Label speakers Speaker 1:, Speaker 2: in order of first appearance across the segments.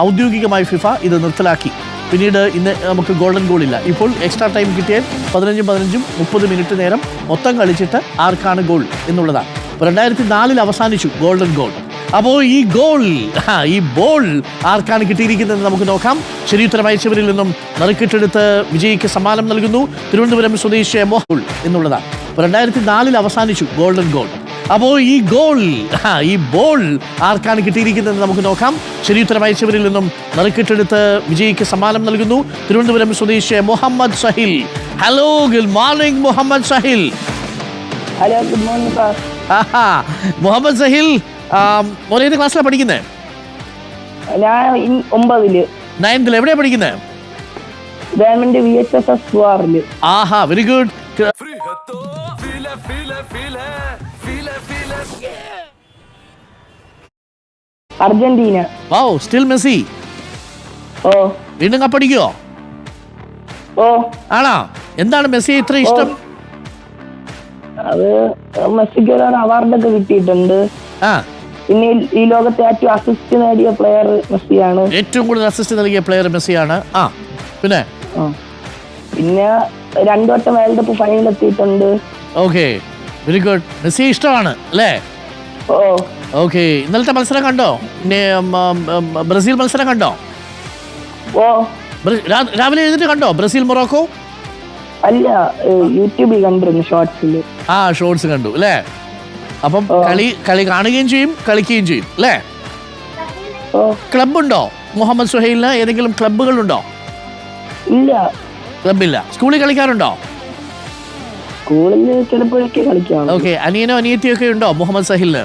Speaker 1: ഔദ്യോഗികമായി ഫിഫ ഇത് നിർത്തലാക്കി. പിന്നീട് ഇന്ന് നമുക്ക് ഗോൾഡൻ ഗോൾ ഇല്ല. ഇപ്പോൾ എക്സ്ട്രാ ടൈം കിട്ടിയാൽ 15-15 30 മിനിറ്റ് നേരം മൊത്തം കളിച്ചിട്ട് ആർക്കാണ് ഗോൾ എന്നുള്ളതാണ്. 2004 അവസാനിച്ചു ഗോൾഡൻ ഗോൾ. അപ്പോൾ ഈ ബോൾ ആർക്കാണ് കിട്ടിയിരിക്കുന്നത് നമുക്ക് നോക്കാം. ശരിയുത്തരം അയച്ചവരിൽ നിന്നും നറുക്കിട്ടെടുത്ത് വിജയിക്ക് സമ്മാനം നൽകുന്നു. തിരുവനന്തപുരം സ്വദേശിയായ മോഹൻ എന്നുള്ളതാണ്. 2004 അവസാനിച്ചു ഗോൾഡൻ ഗോൾ. അപ്പോൾ ഈ ബോൾ ആർക്കാണ് കിട്ടിയിരിക്കുന്നത് നമുക്ക് നോക്കാം. ശരിയുത്തരം അയച്ചവരിൽ നിന്നും നറുക്കിട്ടെടുത്ത് വിജയിക്ക് സമ്മാനം നൽകുന്നു. തിരുവനന്തപുരം സ്വദേശിയായ Muhammad Sahil. Hello, good morning Muhammad Sahil.
Speaker 2: Hello, good morning sir.
Speaker 1: Muhammad Sahil ഏത് ക്ലാസ്സിലാണ് പഠിക്കുന്നത്?
Speaker 2: ഞാൻ 9ല്.
Speaker 1: 9th എവിടെയാണ് പഠിക്കുന്നത്?
Speaker 2: ഗവൺമെന്റ് VHSS ഗോവാറില്.
Speaker 1: ആഹാ, very good.
Speaker 2: Argentina.
Speaker 1: Wow, still Messi.
Speaker 2: ഓ
Speaker 1: വീണ്ടും കപ്പടിക്കോ?
Speaker 2: ഓ
Speaker 1: ആണോ? എന്താണ് മെസ്സിയെ ഇത്ര ഇഷ്ടം?
Speaker 2: അത് മെസ്സിക്ക് ഒരു അവാർഡൊക്കെ കിട്ടിയിട്ടുണ്ട്. പിന്നെ ഈ ലോകത്തെ ഏറ്റവും അസിസ്റ്റ് നേടിയ പ്ലെയർ മെസ്സിയാണ്.
Speaker 1: ഏറ്റവും കൂടുതൽ അസിസ്റ്റ് നൽകിയ പ്ലെയർ മെസ്സിയാണ്. പിന്നെ
Speaker 2: 2 വട്ടം വേൾഡ് കപ്പ് ഫൈനൽ എത്തിയിട്ടുണ്ട്.
Speaker 1: Okay, very good. മെസ്സിയെ ഇഷ്ടമാണ് അല്ലേ?
Speaker 2: ഓ
Speaker 1: ഓക്കെ. ഇന്നലത്തെ മത്സരം കണ്ടോ? ബ്രസീൽ മത്സരം കണ്ടോ?
Speaker 2: ഓ
Speaker 1: രാവിലെ എഴുതിട്ട് കണ്ടോ ബ്രസീൽ മൊറോക്കോ?
Speaker 2: അല്ല, യൂട്യൂബിൽ കണ്ടിരുന്നു ഷോർട്സിൽ.
Speaker 1: ഷോർട്സ് കണ്ടു അല്ലേ? അപ്പം കളി കാണുകയും ചെയ്യും, കളിക്കുകയും ചെയ്യും അല്ലേ? ക്ലബുണ്ടോ മുഹമ്മദ് സുഹൈലിന്? ഏതെങ്കിലും ക്ലബുകളുണ്ടോ?
Speaker 2: ഇല്ല,
Speaker 1: ക്ലബില്ല. സ്കൂളിൽ കളിക്കാറുണ്ടോ?
Speaker 2: സ്കൂളിൽ ചിലപ്പോഴൊക്കെ കളിക്കാം.
Speaker 1: ഓക്കെ. അനിയനോ അനിയത്തിയോ ഒക്കെ ഉണ്ടോ മുഹമ്മദ് സഹിലിന്?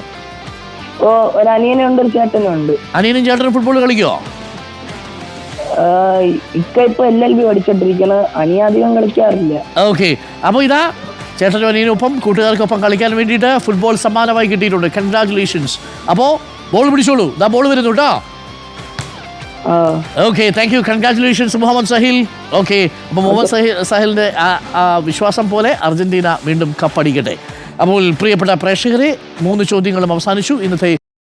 Speaker 2: ഓ, ഒരു അനിയനുണ്ട്, ഒരു ചേട്ടനുണ്ട്.
Speaker 1: അനിയനും ചേട്ടനും ഫുട്ബോൾ കളിക്കുവോ?
Speaker 2: ഇപ്പൊ LLB പഠിച്ചോണ്ടിരിക്കണ്. അനിയ അധികം കളിക്കാറില്ല.
Speaker 1: ഓക്കെ. അപ്പോൾ ഇതാ ചേട്ടനും അനിയനൊപ്പം കൂട്ടുകാർക്കൊപ്പം കളിക്കാൻ വേണ്ടിയിട്ട് ഫുട്ബോൾ സമ്മാനമായി കിട്ടിയിട്ടുണ്ട്. കൺഗ്രാറ്റുലേഷൻസ്. അപ്പോൾ ബോൾ പിടിച്ചോളൂ. ദാ ബോൾ വരുന്നു കേട്ടോ. Okay, thank you. Congratulations Muhammad Sahil. Okay, അപ്പോൾ മുഹമ്മദ് സഹിലിൻ്റെ വിശ്വാസം പോലെ അർജന്റീന വീണ്ടും കപ്പടിക്കട്ടെ. അപ്പോൾ പ്രിയപ്പെട്ട പ്രേക്ഷകരെ, 3 ചോദ്യങ്ങളും അവസാനിച്ചു. ഇന്നത്തെ